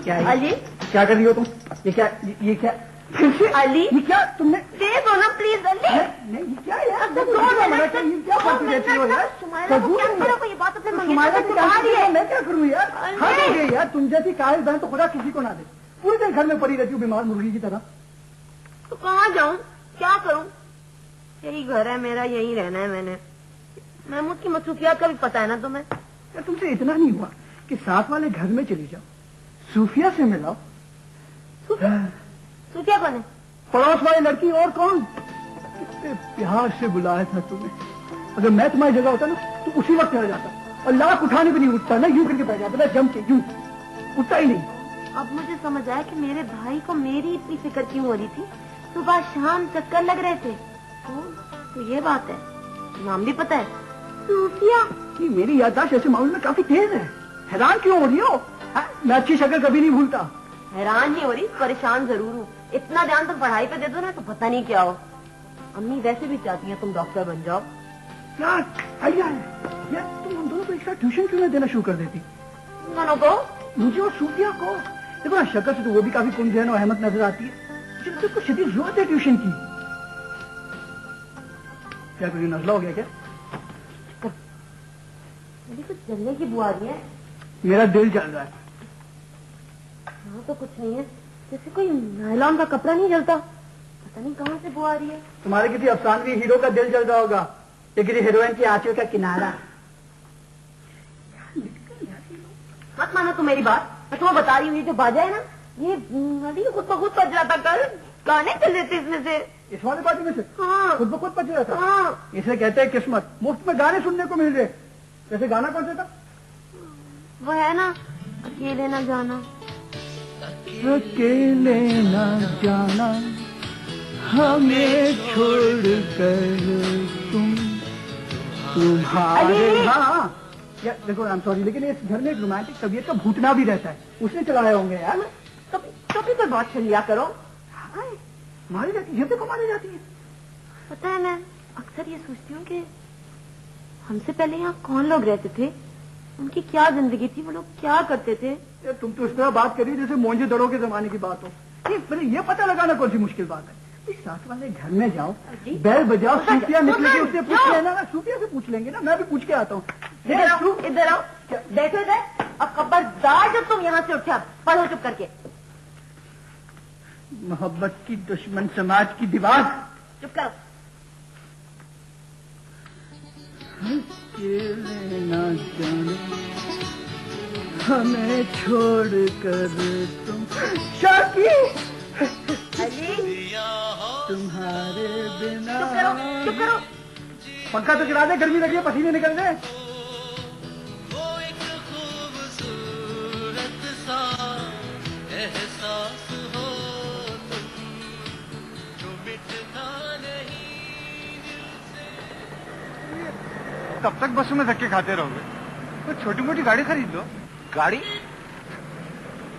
क्या है? अली क्या कर रही हो तुम? ये क्या? फिर से अली ये क्या तुमने? दे दो ना प्लीज अली। नहीं ये क्या है यार? दो मिनट ये क्या बातें रहती हो यार? सुमाइला को क्या करो को ये बात अपने सुमाइला मंगेतर की से छुपा रही है। मैं क्या करूँ यार? हाँ यार तुम जैसी कायल बहन तो खुदा किसी को ना दे। पूरे दिन घर में पड़ी रहती हूँ बीमार मुर्गी की तरह। तो कहाँ जाऊँ, क्या करूँ? यही घर है मेरा, यही रहना है मैंने। महमूद की मसरूफियात का भी पता है ना तुम्हें। यार तुमसे इतना नहीं हुआ कि साथ वाले घर में चली जाओ, सूफिया से मिलाओ। सूफिया कौन है? पड़ोस वाली लड़की और कौन? कितने प्यार से बुलाया था तुम्हें। अगर मैं तुम्हारी जगह होता ना तो उसी वक्त चला जाता और लाख उठाने भी नहीं उठता ना, यूं करके बैठ जाता ना, जम के यूं उठता ही नहीं। अब मुझे समझ आया कि मेरे भाई को मेरी इतनी फिक्र क्यों हो रही थी। सुबह शाम चक्कर लग रहे थे। तो ये बात है, नाम भी पता है, सूफिया। मेरी याददाश्त ऐसे मामले में काफी तेज है। हैरान क्यों हो रही हो? मैं अच्छी शक्ल कभी नहीं भूलता। हैरान नहीं हो रही, परेशान जरूर हूँ। इतना ध्यान तुम पढ़ाई पे दे दो ना तो पता नहीं क्या हो। अम्मी वैसे भी चाहती हैं तुम डॉक्टर बन जाओ। क्या आइडिया है यार? तुम हम दोनों को एक साथ ट्यूशन क्यों ना देना शुरू कर देती? दोनों को? मुझे और सूफिया को। देखो ना शक्ल से तो वो भी काफी कुंजैन और अहमद नजर आती है। मुझे तो शदीद जरूरत है ट्यूशन की। क्या करिए, नजला हो गया क्या? अभी कुछ जलने की बुआ रही है। मेरा दिल जल रहा है। हाँ तो कुछ नहीं है, जैसे कोई नायलॉन का कपड़ा नहीं जलता। पता नहीं कहाँ से बुआ रही है। तुम्हारे किसी अफसानवी हीरो का दिल जल रहा होगा या किसी हीरोइन की आंचल का किनारा। मत मानो तुम मेरी बात, मैं तुम्हें बता रही हूँ। ये जो बाजा है ना, ये अभी खुद ब खुद बज रहा था। कल गाने चल रहे थे इसमें से। इस वाले बाजी में से? हाँ खुद ब खुद बज रहा था। हाँ। इसे कहते हैं किस्मत। मुफ्त में गाने सुनने को मिल रहे। जैसे गाना कौन सा था? वो है ना, अकेले न जाना। अकेले न जाना हमें छोड़ कर तुम तुम्हारे। हाँ यार देखो, आई एम सॉरी, लेकिन इस घर में एक रोमांटिक तबीयत का भूतना भी रहता है। उसने चलाए होंगे यार। कभी कोई बात सुन लिया करो। हाँ, मारी जाती है, देखो मारी जाती है। पता है, मैं अक्सर ये सोचती हूँ कि हमसे पहले यहाँ कौन लोग रहते थे, उनकी क्या जिंदगी थी, वो लोग क्या करते थे। तुम तो इस तरह बात करी जैसे मोंजे दड़ों के जमाने की बात हो। नहीं, ये पता लगाना कौन सी मुश्किल बात है। साथ वाले घर में जाओ, बैल बजाओ, सूफिया निकलेगी, उससे पूछ लेना ना। सूफिया से पूछ लेंगे ना, मैं भी पूछ के आता हूँ। इधर आओ, बैठो इधर। अब खबरदार जब तुम यहाँ से उठे, पढ़ो चुप करके। मोहब्बत की दुश्मन समाज की दीवार। चुप करो। अकेले न जाने हमें छोड़ कर तुम। शाकी तुम्हारे बिना। चुप करो। पंखा तो गिरा दे, गर्मी लगी है, पसीने निकल रहे। कब तक बसों में धक्के खाते रहोगे? तो छोटी मोटी गाड़ी खरीद लो। गाड़ी?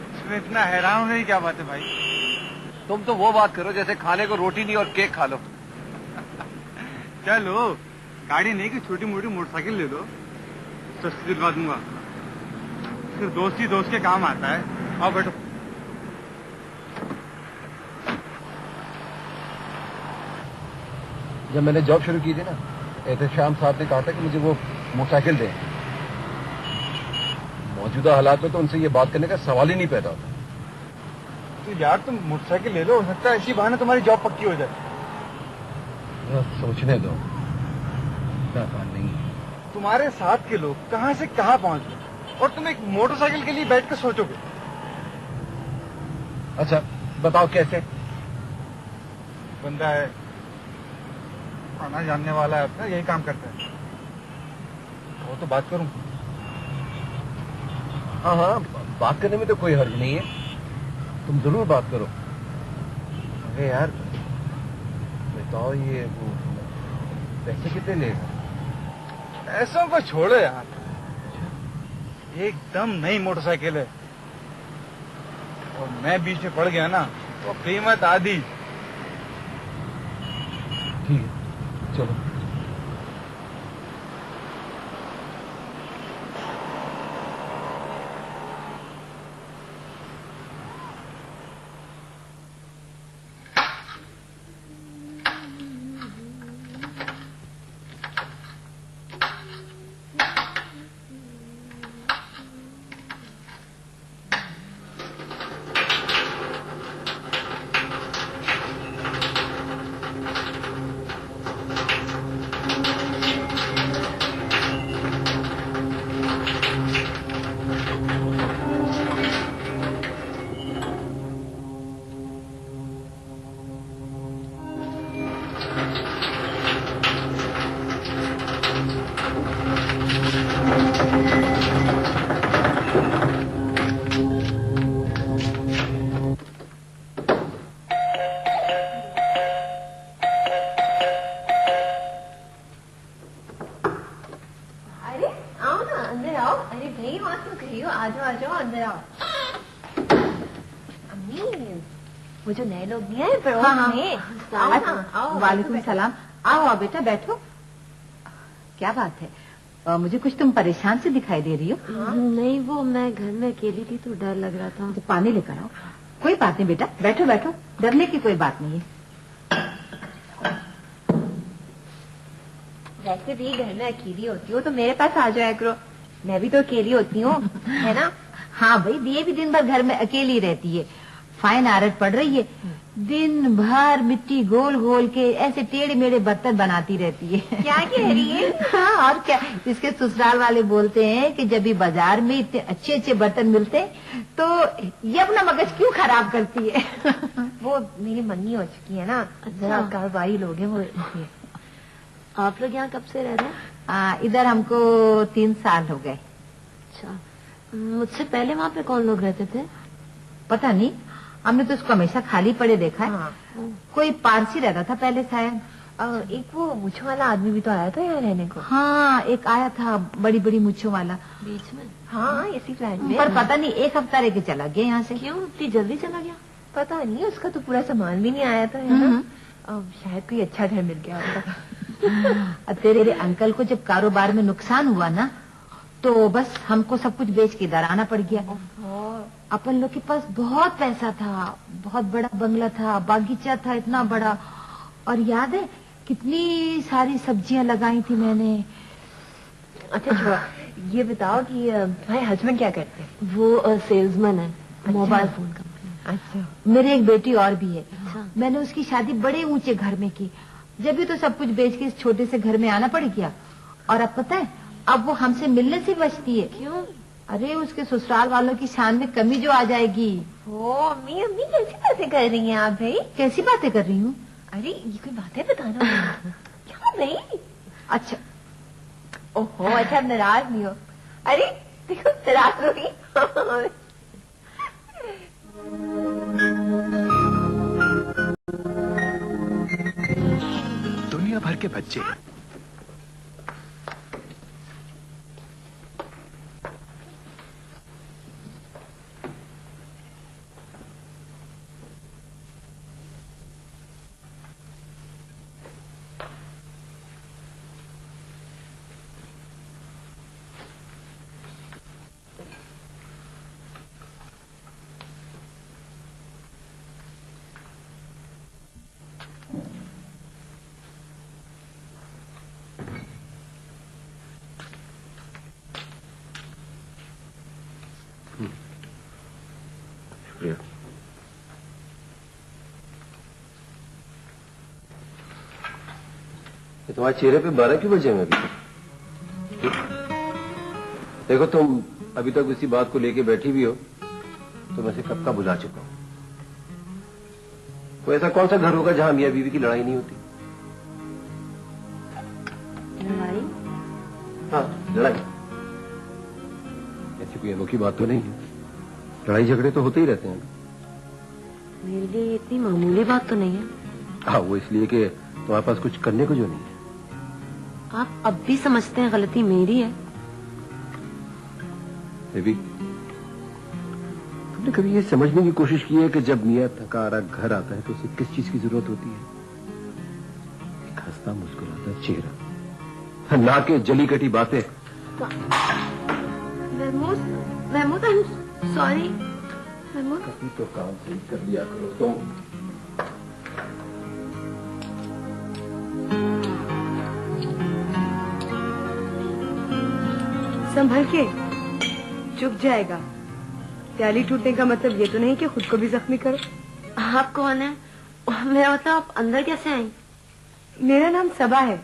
इसमें इतना हैरान होने की क्या बात है भाई? तुम तो वो बात करो जैसे खाने को रोटी नहीं और केक खा लो। चलो, गाड़ी नहीं कि छोटी मोटी मोटरसाइकिल ले लो, सस्ती दिलवा दूंगा। फिर दोस्त ही दोस्त के काम आता है। आओ बैठो। जब मैंने जॉब शुरू की थी ना, एहतशाम साहब ने कहा था कि मुझे वो मोटरसाइकिल दें। मौजूदा हालात में तो उनसे ये बात करने का सवाल ही नहीं पैदा होता। तो यार तुम मोटरसाइकिल ले लो, हो सकता है इसी बहाने तुम्हारी जॉब पक्की हो जाए। सोचने दो, नहीं। तुम्हारे साथ के लोग कहाँ से कहाँ पहुँच गए और तुम एक मोटरसाइकिल के लिए बैठ कर सोचोगे। अच्छा बताओ कैसे? बंदा है, आना जानने वाला है अपना, यही काम करता है। वो तो बात करूं। हाँ हाँ, बात करने में तो कोई हर्ज नहीं है, तुम जरूर बात करो। अरे यार बताओ, ये वो पैसे कितने लेगा? पैसों को छोड़ो यार, एकदम नई मोटरसाइकिल है और मैं बीच में पड़ गया ना तो कीमत आधी। ठीक है चलो। बैठी हो? आ जाओ अंदर आओ। अम्मी, वो जो नए लोग नहीं आए हाँ, में, हाँ। वालेकुम सलाम। आओ बेटा बैठो। क्या बात है? मुझे कुछ तुम परेशान से दिखाई दे रही हो। नहीं, वो मैं घर में अकेली थी तो डर लग रहा था। तो पानी लेकर आओ। कोई बात नहीं बेटा, बैठो बैठो, डरने की कोई बात नहीं है। वैसे भी घर में अकेली होती हो तो मेरे पास आ जाया करो, मैं भी तो अकेली होती हूँ, है ना? हाँ भाई, ये भी दिन भर घर में अकेली रहती है। फाइन आरत पड़ रही है, दिन भर मिट्टी गोल गोल के ऐसे टेढ़े मेढ़े बर्तन बनाती रहती है। क्या कह रही है? हाँ और क्या, इसके ससुराल वाले बोलते हैं कि जब भी बाजार में इतने अच्छे अच्छे बर्तन मिलते तो ये अपना मगज क्यों खराब करती है। वो मेरी मम्मी हो चुकी है ना, जरा कारोबारी लोग हैं वो, इसलिए। आप लोग यहाँ कब से रह रहे हैं? इधर हमको 3 साल हो गए। अच्छा, मुझसे पहले वहाँ पे कौन लोग रहते थे? पता नहीं, हमने तो उसको हमेशा खाली पड़े देखा है। हाँ। कोई पारसी रहता था पहले शायद। एक वो मुझे वाला आदमी भी तो आया था यहाँ रहने को। हाँ, एक आया था बड़ी बड़ी मुच्छों वाला बीच में। हाँ, इसी फ्लैट में। पर पता नहीं 1 हफ्ता रह के चला गया यहाँ से। क्यों इतनी जल्दी चला गया? पता नहीं, उसका तो पूरा सामान भी नहीं आया था, है ना? अब शायद कोई अच्छा घर मिल गया होगा। तेरे अंकल को जब कारोबार में नुकसान हुआ ना, तो बस हमको सब कुछ बेच के इधर आना पड़ गया। अपन लोग के पास बहुत पैसा था, बहुत बड़ा बंगला था, बागीचा था इतना बड़ा, और याद है कितनी सारी सब्जियां लगाई थी मैंने। अच्छा छोड़ा, ये बताओ कि तुम्हारे हस्बैंड क्या करते हैं? वो सेल्समैन है, मोबाइल फोन कंपनी। अच्छा, मेरी एक बेटी और भी है। अच्छा। मैंने उसकी शादी बड़े ऊंचे घर में की, जब भी तो सब कुछ बेच के इस छोटे से घर में आना पड़ गया। और अब पता है, अब वो हमसे मिलने से बचती है। क्यों? अरे उसके ससुराल वालों की शान में कमी जो आ जाएगी। ओ अम्मी, अम्मी कैसी बातें कर रही हैं आप भाई? कैसी बातें कर रही हूँ? अरे ये कोई बातें बताना। क्या नहीं? अच्छा, ओहो, अच्छा नाराज नहीं हो? अरे देखो नाराज हो रही। दुनिया भर के बच्चे शुक्रिया। तुम्हारे चेहरे पे 12 क्यों बजे हैं अभी तक? देखो तुम अभी तक उसी बात को लेके बैठी भी हो तो मैं से कब का बुला चुका हूं। कोई ऐसा कौन सा घर होगा जहां मियां बीवी की लड़ाई नहीं होती? लड़ाई? हाँ, लड़ाई ऐसी कोई अनोखी बात तो नहीं है। लड़ाई झगड़े तो होते ही रहते हैं। मेरे लिए ये इतनी मामूली बात तो नहीं है। हाँ, वो इसलिए कि तुम्हारे पास कुछ करने को जो नहीं है। आप अब भी समझते हैं गलती मेरी है। बेबी, तुमने कभी ये समझने की कोशिश की है कि जब मियां थका हारा घर आता है तो उसे किस चीज की जरूरत होती है? एक हंसता मुस्कुराता चेहरा, ना के जली कटी बातें। Mahmood, I am sorry. Mahmood, कभी तो काम सही कर लिया करो तुम। संभल के, चुक जाएगा। प्याली टूटने का मतलब ये तो नहीं कि खुद को भी जख्मी करो। आप कौन है? मेरा मतलब आप अंदर कैसे आई? मेरा नाम सबा है,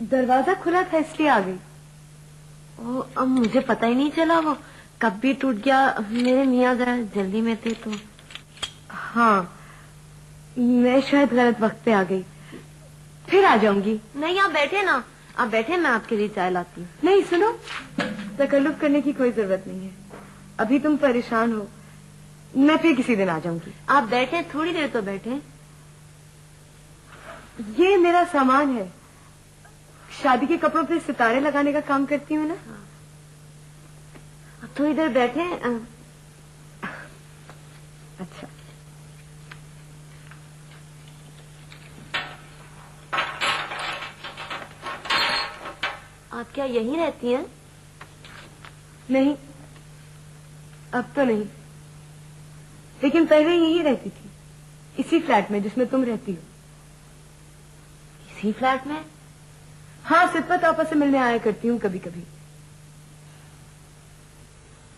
दरवाजा खुला था इसलिए आ गई। ओ, अब मुझे पता ही नहीं चला, वो कब भी टूट गया। मेरे मियाँ जरा जल्दी में थे तो। हाँ, मैं शायद गलत वक्त पे आ गई, फिर आ जाऊंगी। नहीं, आप बैठे ना, आप बैठे, मैं आपके लिए चाय लाती हूँ। नहीं सुनो, तकल्लुफ करने की कोई जरूरत नहीं है। अभी तुम परेशान हो, मैं फिर किसी दिन आ जाऊंगी। आप बैठे, थोड़ी देर तो बैठे। ये मेरा सामान है, शादी के कपड़ों पे सितारे लगाने का काम करती हूँ ना। आप तो इधर बैठे अच्छा। आप क्या यहीं रहती हैं? नहीं, अब तो नहीं, लेकिन पहले यहीं रहती थी, इसी फ्लैट में जिसमें तुम रहती हो। इसी फ्लैट में? हाँ, सिद्दत आपस से मिलने आया करती हूँ कभी कभी।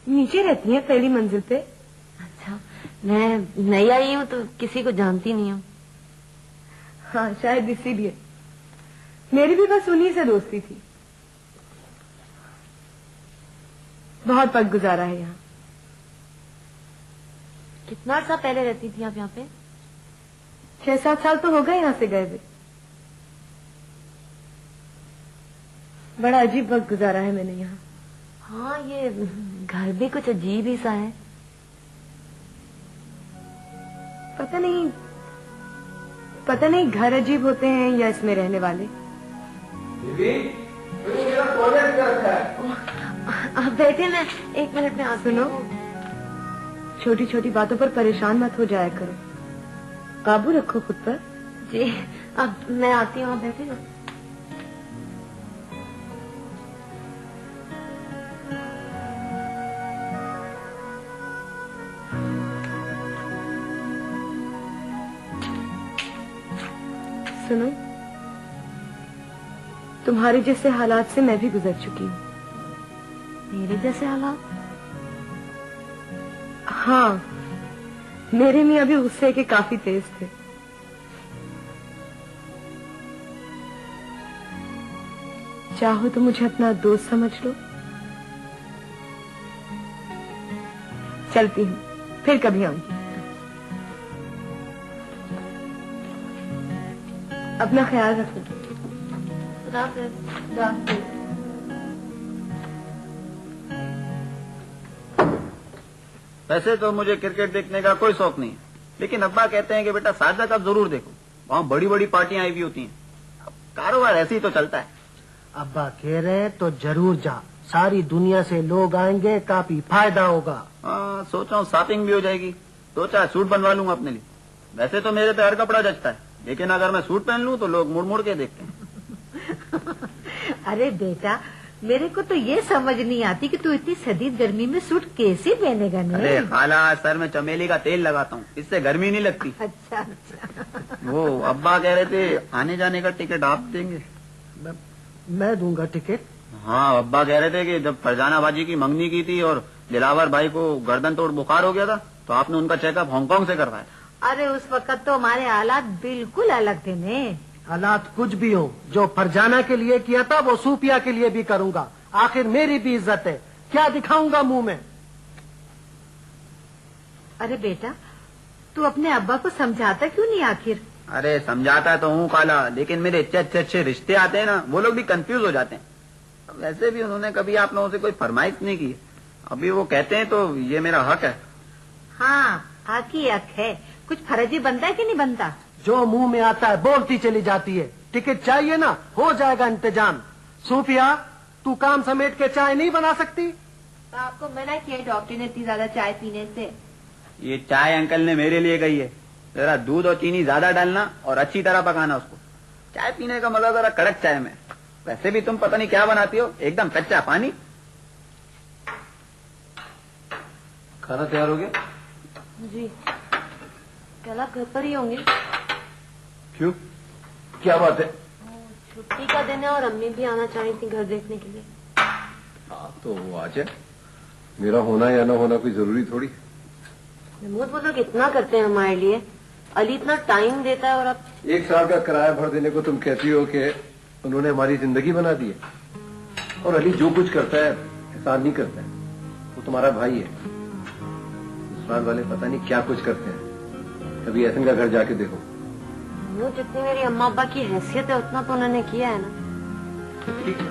नीचे रहती है पहली मंजिल पे। अच्छा, मैं नई आई हूँ तो किसी को जानती नहीं हूँ। हाँ, शायद इसीलिए। मेरी भी बस उन्हीं से दोस्ती थी। बहुत वक्त गुजारा है यहाँ। कितना अर्सा पहले रहती थी आप यहाँ पे? 6-7 साल तो हो गए यहाँ से गए हुए। बड़ा अजीब वक्त गुजारा है मैंने यहाँ। हाँ, ये घर भी कुछ अजीब ही सा है। पता नहीं घर अजीब होते हैं या इसमें रहने वाले। आप बैठे, मैं 1 मिनट में आ। सुनो, छोटी छोटी बातों पर परेशान मत हो जाया करो, काबू रखो खुद पर। जी, अब मैं आती हूँ, आप बैठे ना। सुनो, तुम्हारे जैसे हालात से मैं भी गुजर चुकी हूँ। मेरे जैसे हालात? हाँ, मेरे मियाँ भी गुस्से के काफी तेज थे। चाहो तो मुझे अपना दोस्त समझ लो। चलती हूँ, फिर कभी आऊंगी। अपना ख्याल रखो। खुदा हाफिज़। खुदा हाफिज़। वैसे तो मुझे क्रिकेट देखने का कोई शौक नहीं है, लेकिन अब्बा कहते हैं कि बेटा शारजा कप जरूर देखो, वहाँ बड़ी बड़ी पार्टियां आई हुई होती हैं। अब कारोबार ऐसे ही तो चलता है। अब्बा कह रहे हैं तो जरूर जा, सारी दुनिया से लोग आएंगे, काफी फायदा होगा। हाँ, सोच रहा हूँ शॉपिंग भी हो जाएगी, 2-4 सूट बनवा लूंगा अपने लिए। वैसे तो मेरे पे हर कपड़ा जचता है, लेकिन अगर मैं सूट पहन लूं तो लोग मुड़ मुड़ के देखते हैं। अरे बेटा, मेरे को तो ये समझ नहीं आती कि तू इतनी शदीद गर्मी में सूट कैसे पहनेगा। नहीं, अरे खाला, सर में चमेली का तेल लगाता हूँ, इससे गर्मी नहीं लगती। अच्छा अच्छा। वो अब्बा कह रहे थे आने जाने का टिकट आप देंगे? मैं दूंगा टिकट। हाँ, अब्बा कह रहे थे कि जब फरजाना बाजी की मंगनी की थी और दिलावर भाई को गर्दन तोड़ बुखार हो गया था, तो आपने उनका चेकअप हांगकांग से करवाया। अरे उस वक्त तो हमारे हालात बिल्कुल अलग थे ने। हालात कुछ भी हो, जो फरजाना के लिए किया था वो सूफिया के लिए भी करूंगा। आखिर मेरी भी इज्जत है, क्या दिखाऊंगा मुंह में। अरे बेटा, तू अपने अब्बा को समझाता क्यों नहीं आखिर? अरे समझाता तो हूँ खाला, लेकिन मेरे अच्छे अच्छे रिश्ते आते हैं ना, वो लोग भी कंफ्यूज हो जाते हैं। वैसे भी उन्होंने कभी आप लोगों से कोई फरमाइश नहीं की, अभी वो कहते हैं तो ये मेरा हक है। हाँ, हक ही हक है। कुछ फर्जी बनता है कि नहीं बनता? जो मुंह में आता है बोलती चली जाती है। टिकट चाहिए ना, हो जाएगा इंतजाम। सूफिया, तू काम समेट के चाय नहीं बना सकती? तो आपको मना किया डॉक्टर ने इतनी ज्यादा चाय पीने से। ये चाय अंकल ने मेरे लिए कही है, जरा दूध और चीनी ज्यादा डालना और अच्छी तरह पकाना उसको। चाय पीने का मजा जरा कड़क चाय में। वैसे भी तुम पता नहीं क्या बनाती हो, एकदम कच्चा पानी। खाना तैयार हो गया? जी, कल आप घर पर ही होंगे? क्यों, क्या बात है? छुट्टी का दिन है और अम्मी भी आना चाही थी घर देखने के लिए। हाँ तो वो आ जाए, मेरा होना या ना होना कोई जरूरी थोड़ी। महमूद वो लोग इतना करते हैं हमारे लिए, अली इतना टाइम देता है और अब 1 साल का किराया भर देने को तुम कहती हो कि उन्होंने हमारी जिंदगी बना दी है। और अली जो कुछ करता है एहसान नहीं करता है, वो तुम्हारा भाई है। ससुराल वाले पता नहीं क्या कुछ करते हैं, कभी ऐसन का घर जाके देखो। वो जितनी मेरी अम्मा अब्बा की हैसियत है उतना तो उन्होंने किया है ना। ठीक है,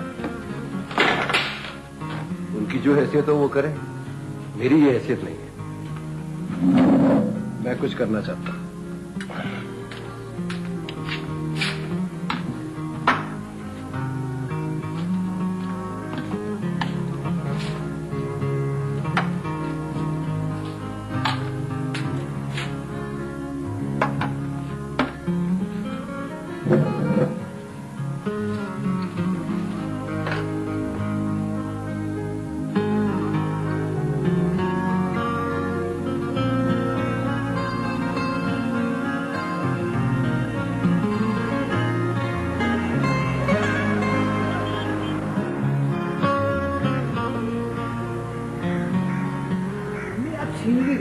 उनकी जो हैसियत हो वो करें, मेरी ये हैसियत नहीं है। मैं कुछ करना चाहता हूं।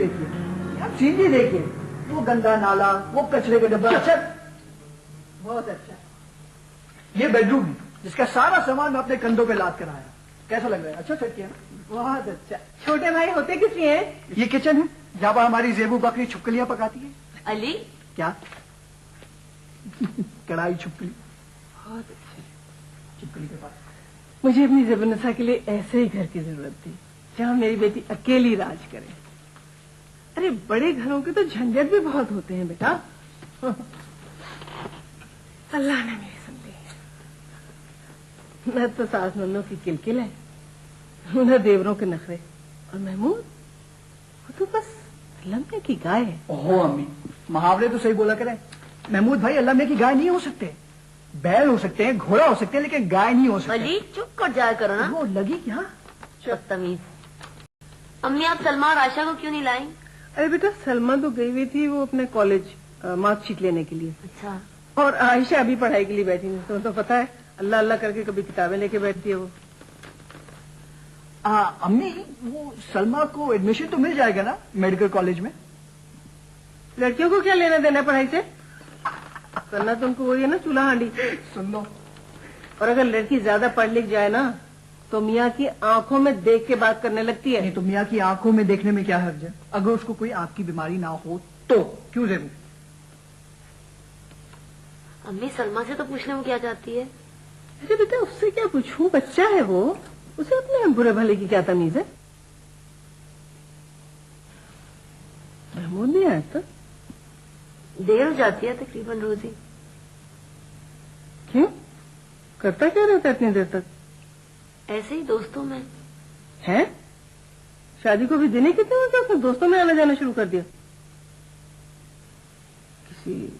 देखिए, आप चीजें देखिए, वो गंदा नाला, वो कचरे का डब्बा। अच्छा, बहुत अच्छा। ये बेडरूम है जिसका सारा सामान मैं अपने कंधों पे लाद कर आया। कैसा लग रहा है? अच्छा सेट किया ना? बहुत अच्छा। छोटे भाई होते किस लिए हैं? ये किचन है जहाँ पर हमारी जेबू बकरी छुपकलियां पकाती है। अली, क्या? कढ़ाई छुपकली। बहुत अच्छे। छुपकली के पास मुझे अपनी ज़बनसा के लिए ऐसे ही घर की जरूरत थी जहाँ मेरी बेटी अकेली राज करे। अरे बड़े घरों के तो झंझट भी बहुत होते हैं बेटा। अल्लाह ने मेरी सुन ली। न तो सास नन्नों की किलकिल है, न देवरों के नखरे, और महमूद वो तो बस लम्हे की गाय है। ओहो अम्मी, मुहावरे तो सही बोला करें। महमूद भाई अल्लाह की गाय नहीं हो सकते। बैल हो सकते हैं, घोड़ा हो सकते हैं, लेकिन गाय नहीं हो सकते। अली चुप कर जाया करो ना। वो लगी क्या? बदतमीज। अम्मी आप सलमा और आयशा को क्यों नहीं लाई? अरे बेटा सलमा तो गई हुई थी वो अपने कॉलेज मार्कशीट लेने के लिए। अच्छा। और आयशा अभी पढ़ाई के लिए बैठी नहीं। तो पता है अल्लाह अल्लाह करके कभी किताबें लेके बैठती है वो। अम्मी वो सलमा को एडमिशन तो मिल जाएगा ना मेडिकल कॉलेज में? लड़कियों को क्या लेना देना पढ़ाई से? करना तुमको वही है ना, चूल्हा हांडी। सुन लो, और अगर लड़की ज्यादा पढ़ लिख जाए ना तो मियाँ की आंखों में देख के बात करने लगती है। नहीं तो मियाँ की आंखों में देखने में क्या हर्ज है? अगर उसको कोई आंख की बीमारी ना हो तो क्यों जरूर? अम्मी सलमा से तो पूछने में क्या चाहती है? अरे बेटा उससे क्या पूछूं, बच्चा है वो, उसे अपने बुरे भले की क्या तमीज है। महमूद नहीं आया था? देर हो जाती है तकरीबन रोज ही। क्यों? करता क्या रहता है इतनी देर तक? ऐसे ही दोस्तों में। है? शादी को भी देने कितने हो गया, दोस्तों में आना जाना शुरू कर दिया? किसी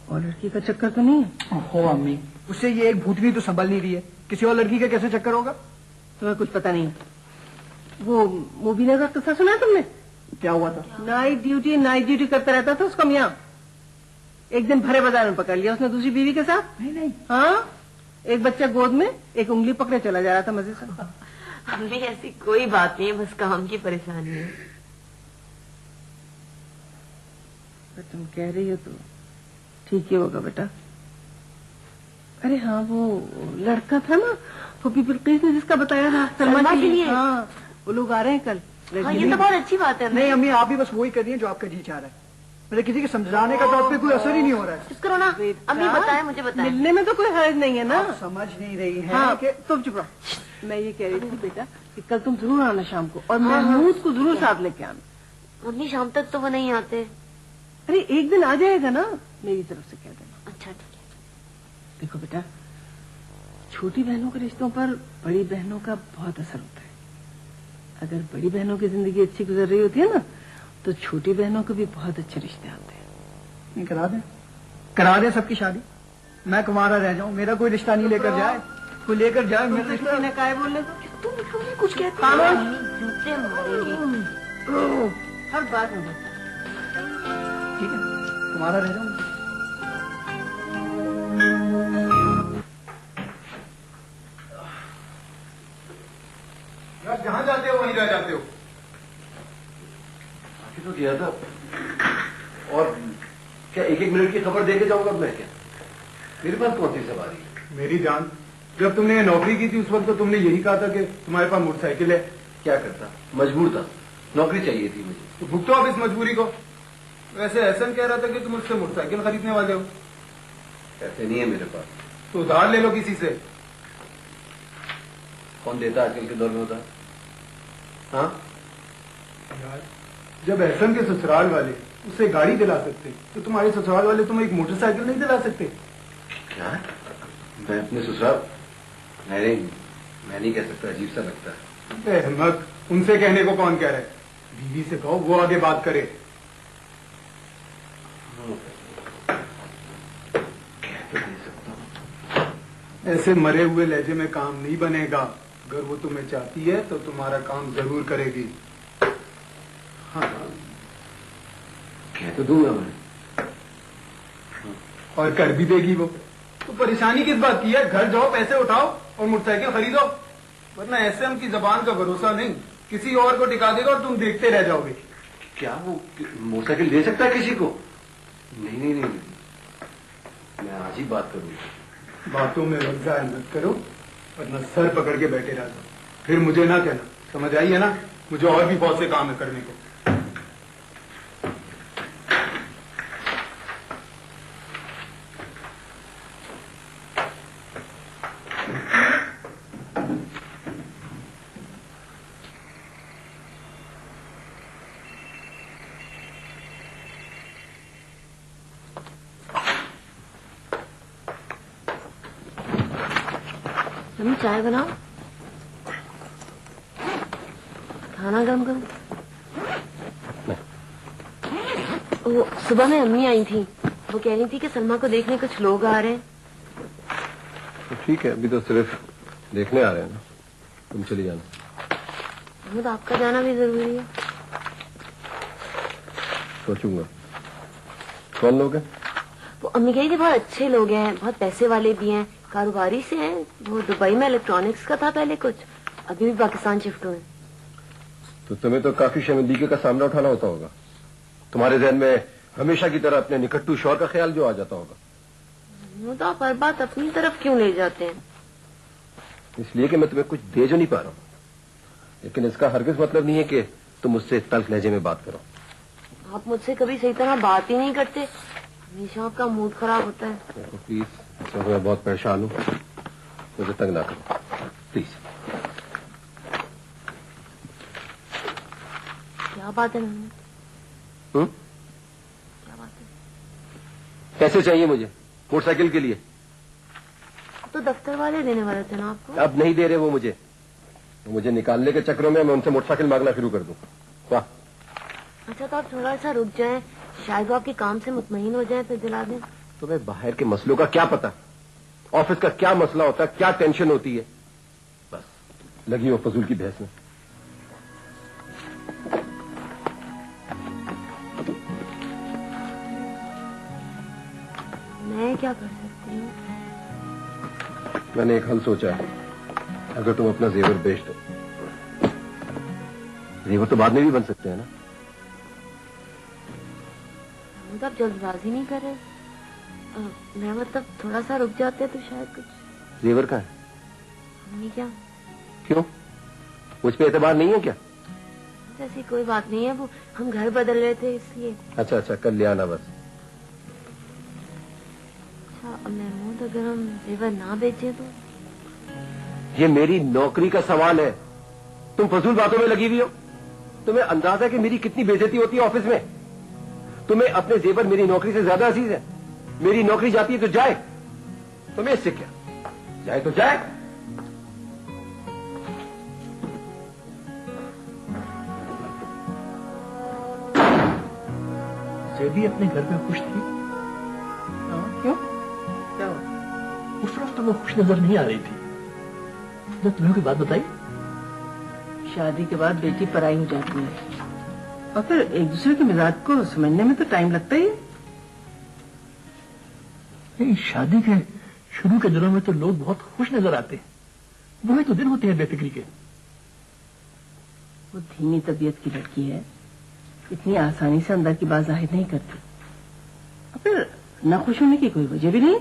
और लड़की का चक्कर तो नहीं है? हो अम्मी, उससे ये एक भूतनी तो संभल नहीं रही है, किसी और लड़की का कैसे चक्कर होगा? तुम्हें कुछ पता नहीं है। वो मुबीना का किस्सा सुना तुमने? क्या हुआ था? नाइट ड्यूटी करता रहता था उसका मियाँ। एक दिन भरे बाजार में पकड़ लिया उसने दूसरी बीवी के साथ। नहीं। हाँ, एक बच्चा गोद में एक उंगली पकड़े चला जा रहा था मजे से। अम्मी ऐसी कोई बात नहीं है, बस काम की परेशानी है। पर तुम कह रही हो तो ठीक ही होगा बेटा। अरे हाँ, वो लड़का था ना फूफी बिल्किस ने जिसका बताया था सलमा के लिए। हाँ, वो लोग आ रहे हैं कल। हाँ, ये तो बहुत अच्छी बात है। नहीं अम्मी, आप भी बस वही कर रही है जो आपका जी चाह रहा है। मेरे किसी के समझाने का तो आप पे कोई असर ही नहीं हो रहा है। चुप करो ना अम्मी, बताए मुझे बताए। मिलने में तो कोई हर्ज नहीं है ना। आप समझ नहीं रही है। हाँ, तुम चुप रहो। मैं ये कह रही थी बेटा कि कल तुम जरूर आना शाम को, और महमूद को जरूर साथ लेके आना। अम्मी शाम तक तो वो नहीं आते। अरे एक दिन आ जाएगा ना, मेरी तरफ से कह देना। अच्छा ठीक है। देखो बेटा, छोटी बहनों के रिश्तों पर बड़ी बहनों का बहुत असर होता है। अगर बड़ी बहनों की जिंदगी अच्छी गुजर रही होती है ना तो छोटी बहनों को भी बहुत अच्छे रिश्ते आते हैं। नहीं करा दे सबकी शादी। मैं कुंवारा रह जाऊं, मेरा कोई रिश्ता नहीं लेकर जाए। कोई लेकर जाए मेरा रिश्ता। ने काय बोलने तो तुम कुछ कहते जूते मारेंगे। हर बात में ठीक है, कुंवारा रह जाऊं। यार जहाँ जाते हो वहीं रह जाते हो। तो किया था, और क्या एक मिनट की खबर देके जाऊंगा मैं? क्या मेरे पास कौन सी सवारी है? मेरी जान, जब तुमने ये नौकरी की थी उस वक्त तो तुमने यही कहा था कि तुम्हारे पास मोटरसाइकिल है। क्या करता, मजबूर था, नौकरी चाहिए थी मुझे। तो भुगतो अब इस मजबूरी को। वैसे एहसन कह रहा था कि तुम उससे मोटरसाइकिल खरीदने वाले हो। पैसे नहीं है मेरे पास। तो उधार ले लो किसी से। कौन देता आजकल के दौर में उधार? हाँ, यार जब एहसन के ससुराल वाले उससे गाड़ी दिला सकते तो तुम्हारे ससुराल वाले तुम्हें एक मोटरसाइकिल नहीं दिला सकते? क्या? मैं अपने ससुराल? नहीं, मैं नहीं कह सकता, अजीब सा लगता है। अहमद, उनसे कहने को कौन कह रहा है? बीवी से कहो, वो आगे बात करे। कह तो दे सकता हूँ। ऐसे मरे हुए लहजे में काम नहीं बनेगा। अगर वो तुम्हें चाहती है तो तुम्हारा काम जरूर करेगी। हाँ, कह तो दूंगा मैं। और कर भी देगी वो। तो परेशानी किस बात की है? घर जाओ, पैसे उठाओ और मोटरसाइकिल खरीदो। वरना ऐसे हम की जबान का भरोसा नहीं, किसी और को टिका देगा और तुम देखते रह जाओगे। क्या वो मोटरसाइकिल दे सकता है किसी को? नहीं नहीं नहीं, मैं आज ही बात करूंगा। बातों में वज्जाय मत करो, वरना सर पकड़ के बैठे रह जाओ। फिर मुझे ना कहना, समझ आई है ना? मुझे और भी बहुत से काम है करने को। तुम चाय बनाओ, खाना गरम करो। वो सुबह में अम्मी आई थी, वो कह रही थी कि सलमा को देखने कुछ लोग आ रहे हैं। तो ठीक है, अभी तो सिर्फ देखने आ रहे हैं ना, तुम चली जाना। तो आपका जाना भी जरूरी है। सोचूंगा। कौन लोग हैं? वो अम्मी कही थी बहुत अच्छे लोग हैं, बहुत पैसे वाले भी हैं, कारोबारी से हैं। वो दुबई में इलेक्ट्रॉनिक्स का था पहले कुछ, अभी भी पाकिस्तान शिफ्ट हुए। तो तुम्हें तो काफी शर्मिंदगी का सामना उठाना होता होगा। तुम्हारे जहन में हमेशा की तरह अपने निकट्टू शौहर का ख्याल जो आ जाता होगा। वो तो आप हर बात अपनी तरफ क्यों ले जाते हैं? इसलिए कि मैं तुम्हें कुछ दे जो नहीं पा रहा हूँ, लेकिन इसका हरगिज मतलब नहीं है कि तुम मुझसे तल्ख लहजे में बात करो। आप मुझसे कभी सही तरह बात ही नहीं करते, हमेशा आपका मूड खराब होता है। तो प्लीज, इसमें मैं बहुत परेशान हूँ, मुझे तंग ना करो प्लीज। क्या बात है मैम? क्या बात है? पैसे चाहिए मुझे मोटरसाइकिल के लिए। तो दफ्तर वाले देने वाले थे ना आपको। अब नहीं दे रहे वो मुझे निकालने के चक्रों में मैं उनसे मोटरसाइकिल मांगना शुरू कर दूं। वाह। अच्छा, तो आप थोड़ा सा रुक जाएं, शायद वो आपके काम से मुतमईन हो जाए, फिर दिला दें। तुम्हें बाहर के मसलों का क्या पता? ऑफिस का क्या मसला होता है, क्या टेंशन होती है? बस लगी हो फजूल की बहस में। मैं क्या कर सकती हूँ? मैंने एक हल सोचा है। अगर तुम अपना जेवर बेच दो, जेवर तो बाद में भी बन सकते हैं ना। तो आप जल्दबाजी नहीं कर रहे? मैं मतलब थोड़ा सा रुक जाते तो शायद कुछ। जेवर का है? नहीं क्या? क्यों, मुझ पे एतबार नहीं है क्या? ऐसी कोई बात नहीं है, वो हम घर बदल रहे थे इसलिए। अच्छा अच्छा, कर लिया ना बस। अच्छा महमूद, अगर हम जेवर ना बेचे तो? ये मेरी नौकरी का सवाल है, तुम फजूल बातों में लगी हुई हो। तुम्हें अंदाजा है कि मेरी कितनी बेइज्जती होती है ऑफिस में? तुम्हें अपने जेवर मेरी नौकरी से ज्यादा अजीज है। मेरी नौकरी जाती है तो जाए, तुम्हें इससे क्या? जाए तो जाए। भी अपने घर में खुश थी। क्यों, क्या हुआ? उस वक्त तो वो खुश नजर नहीं आ रही थी। मैं तुम्हें कोई बात बताई? शादी के बाद बेटी पराई हो जाती है, और फिर एक दूसरे के मिजाज को समझने में तो टाइम लगता ही है। नहीं, शादी के शुरू के दिनों में तो लोग बहुत खुश नजर आते हैं, वही तो दिन होते हैं बेफिक्री के। वो धीमी तबीयत की लड़की है, इतनी आसानी से अंदर की बात जाहिर नहीं करती, और फिर ना खुश होने की कोई वजह भी नहीं।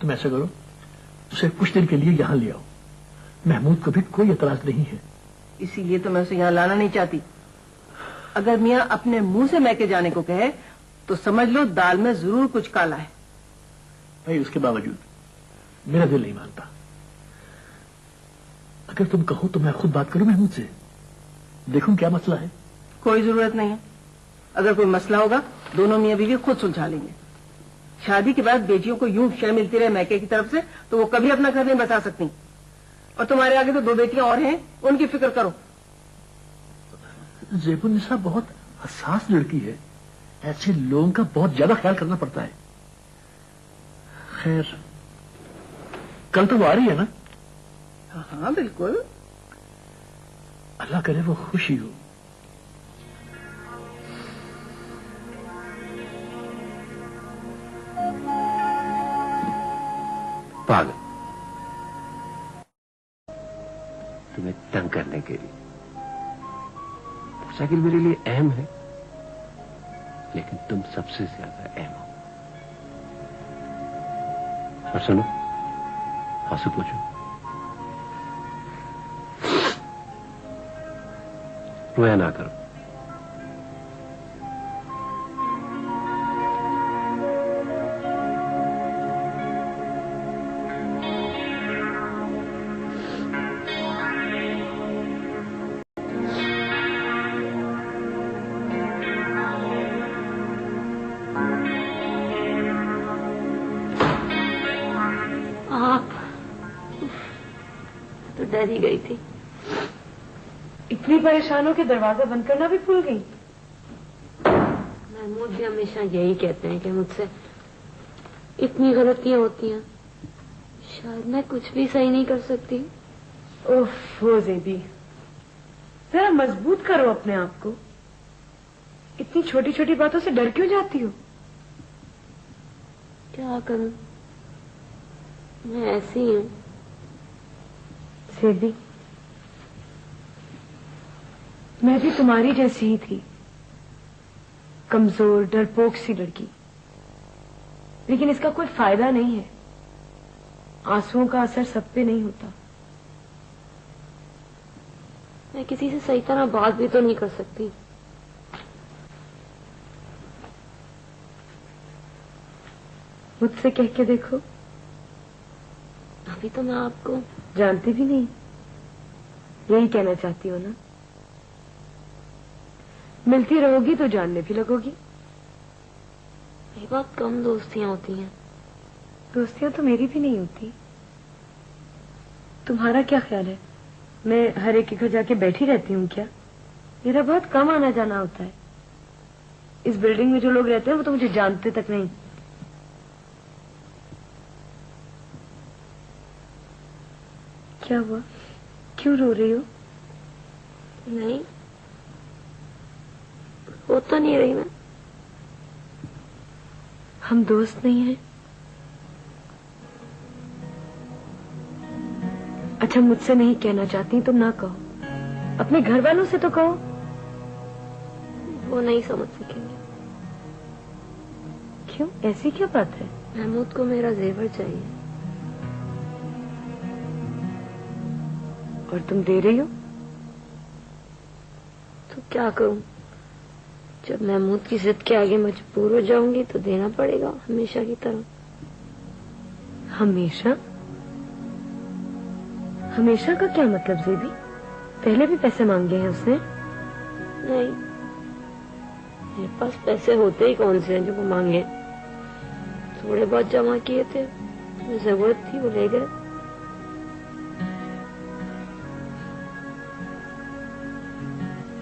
तुम ऐसा करो, उसे कुछ दिन के लिए यहाँ ले आओ, महमूद को भी कोई एतराज नहीं है। इसीलिए तो मैं उसे यहाँ लाना नहीं चाहती। अगर मियाँ अपने मुंह से मैके जाने को कहे तो समझ लो दाल में जरूर कुछ काला है। भाई, उसके बावजूद मेरा दिल नहीं मानता। अगर तुम कहो तो मैं खुद बात करूं महमूद से, देखूं क्या मसला है। कोई जरूरत नहीं है, अगर कोई मसला होगा दोनों मियाँ बीवी खुद सुलझा लेंगे। शादी के बाद बेटियों को यूं शय मिलती रहे मैके की तरफ से तो वो कभी अपना घर नहीं बसा सकती। और तुम्हारे आगे तो 2 बेटियां और हैं, उनकी फिक्र करो। ज़ेबुन्निसा बहुत हसास लड़की है, ऐसे लोगों का बहुत ज्यादा ख्याल करना पड़ता है। खैर, कल तो वो आ रही है ना? हाँ बिल्कुल। अल्लाह करे वो खुशी हो। पागल, तुम्हें तंग करने के लिए मोटरसाइकिल मेरे लिए अहम है, लेकिन तुम सबसे ज्यादा अहम हो। और सुनो, आपसे पूछो, रोया ना करो। तो डर ही गई थी। इतनी परेशान हो कि दरवाजा बंद करना भी भूल गई। महमूद भी हमेशा यही कहते हैं कि मुझसे इतनी गलतियां होती हैं, शायद मैं कुछ भी सही नहीं कर सकती। ओह ज़ेबी, जरा मजबूत करो अपने आप को। इतनी छोटी छोटी बातों से डर क्यों जाती हो? क्या करूं, मैं ऐसी हूं। ज़ेबी, मैं भी तुम्हारी जैसी ही थी, कमजोर डरपोक सी लड़की। लेकिन इसका कोई फायदा नहीं है, आंसुओं का असर सब पे नहीं होता। मैं किसी से सही तरह बात भी तो नहीं कर सकती। मुझसे कह के देखो। अभी तो मैं आपको जानती भी नहीं, यही कहना चाहती हो ना? मिलती रहोगी तो जानने भी लगोगी। ये बहुत कम दोस्तियां होती हैं। दोस्तियां तो मेरी भी नहीं होती। तुम्हारा क्या ख्याल है, मैं हर एक के घर जाके बैठी रहती हूँ क्या? मेरा बहुत कम आना जाना होता है। इस बिल्डिंग में जो लोग रहते हैं वो तो मुझे जानते तक नहीं। क्या हुआ, क्यों रो रही हो? नहीं, वो तो नहीं रही मैं। हम दोस्त नहीं हैं? अच्छा, मुझसे नहीं कहना चाहती तुम ना कहो, अपने घर वालों से तो कहो। वो नहीं समझ सकेंगे। क्यों, ऐसी क्या बात है? महमूद को मेरा जेवर चाहिए। और तुम दे रही हो? तो क्या करूं, जब महमूद की जिद के आगे मजबूर हो जाऊंगी तो देना पड़ेगा, हमेशा की तरह। हमेशा? हमेशा का क्या मतलब ज़ेबी? पहले भी पैसे मांगे हैं उसने? नहीं, मेरे पास पैसे होते ही कौन से हैं जो वो मांगे। थोड़े बहुत जमा किए थे, जरूरत थी वो ले गए।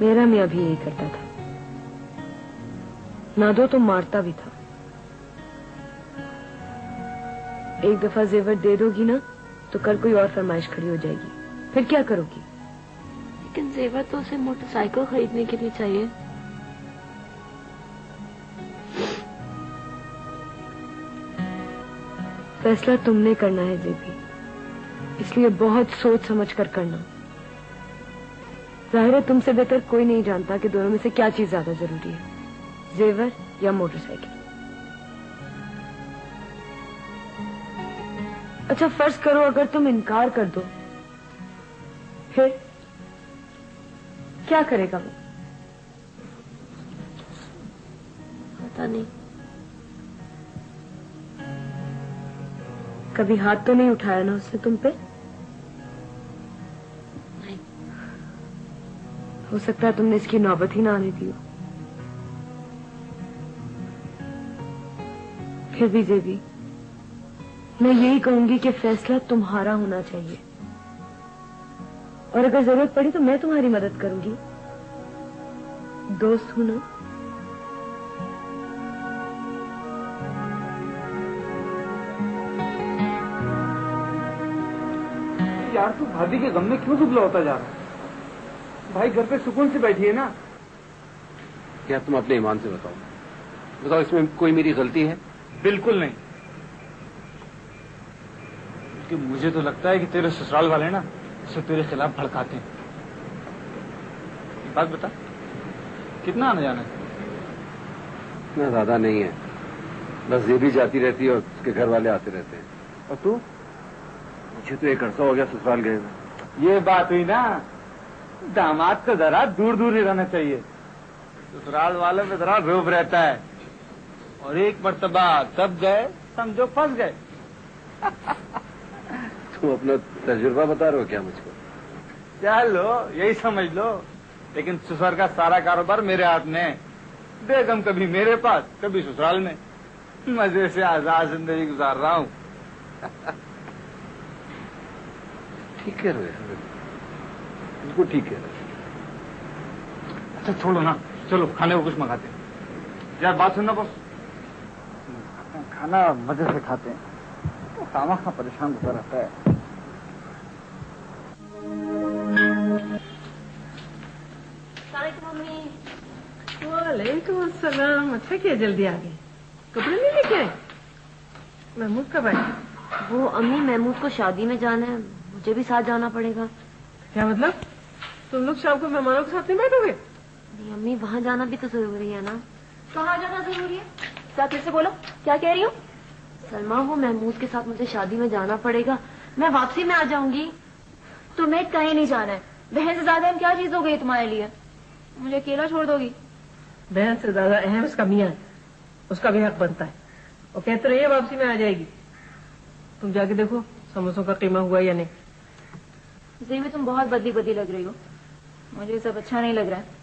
मेरा मियाँ भी यही करता था, ना दो तो मारता भी था। एक दफा जेवर दे दोगी ना तो कल कोई और फरमाइश खड़ी हो जाएगी, फिर क्या करोगी? लेकिन जेवर तो उसे मोटरसाइकिल खरीदने के लिए चाहिए। फैसला तुमने करना है ज़ेबी, इसलिए बहुत सोच समझ कर करना। जाहिर है तुमसे बेहतर कोई नहीं जानता कि दोनों में से क्या चीज ज्यादा जरूरी है, जेवर या मोटरसाइकिल। अच्छा, फर्ज करो अगर तुम इनकार कर दो, फिर क्या करेगा वो? पता नहीं। कभी हाथ तो नहीं उठाया ना उसने तुम पे? नहीं। हो सकता है तुमने इसकी नौबत ही ना आने दी हो। फिर भी ज़ेबी, मैं यही कहूंगी कि फैसला तुम्हारा होना चाहिए, और अगर जरूरत पड़ी तो मैं तुम्हारी मदद करूंगी। दोस्त हूं ना? यार तू भाभी के गम में क्यों दुबला होता जा रहा है? भाई घर पे सुकून से बैठी है ना। यार तुम अपने ईमान से बताओ, बताओ इसमें कोई मेरी गलती है? बिल्कुल नहीं, कि मुझे तो लगता है कि तेरे ससुराल वाले ना उसे तेरे खिलाफ भड़काते हैं। एक बात बता, कितना आना जाना है? इतना ज्यादा नहीं है, बस ये भी जाती रहती है और उसके घर वाले आते रहते हैं। और तू? मुझे तो 1 अरसा हो गया ससुराल गए हुए। ये बात हुई ना, दामाद को जरा दूर दूर ही रहना चाहिए। ससुराल वालों में जरा रोब रहता है, और एक मर्तबा तब गए समझो फंस गए। तुम अपना तजुर्बा बता रहे हो क्या मुझको? चलो यही समझ लो, लेकिन ससुर का सारा कारोबार मेरे हाथ में है। बेगम कभी मेरे पास कभी ससुराल में, मजे से आजाद जिंदगी गुजार रहा हूँ। ठीक कह रहे हो, बिल्कुल ठीक कह रहे हो। अच्छा छोड़ो ना, चलो खाने को कुछ मंगाते हैं। यार बात सुनना बॉस, खाना मजे से खाते हैं, तो खामा परेशान होता रहता है। मम्मी। वालेकुम अस्सलाम। अच्छा किया जल्दी आ गए। कपड़े नहीं लेके आए? महमूद कब आए? वो अम्मी महमूद को शादी में जाना है, मुझे भी साथ जाना पड़ेगा। क्या मतलब? तुम लोग शाम को मेहमानों के साथ नहीं बैठोगे? नहीं अम्मी, वहाँ जाना भी तो जरूरी है ना। कहाँ जाना जरूरी है? क्या फिर से बोलो, क्या कह रही हो? सलमा, वो महमूद के साथ मुझे शादी में जाना पड़ेगा, मैं वापसी में आ जाऊंगी। तुम्हें कहीं नहीं जाना है। बहन से ज्यादा अहम क्या चीज हो गई तुम्हारे लिए? मुझे अकेला छोड़ दोगी? बहन से ज्यादा अहम उसका मियाँ है, उसका भी हक बनता है। और कहते रहिए वापसी में आ जाएगी। तुम जाके देखो समोसों का कीमा हुआ या नहीं। जी में तुम बहुत बदली बदली लग रही हो, मुझे सब अच्छा नहीं लग रहा है।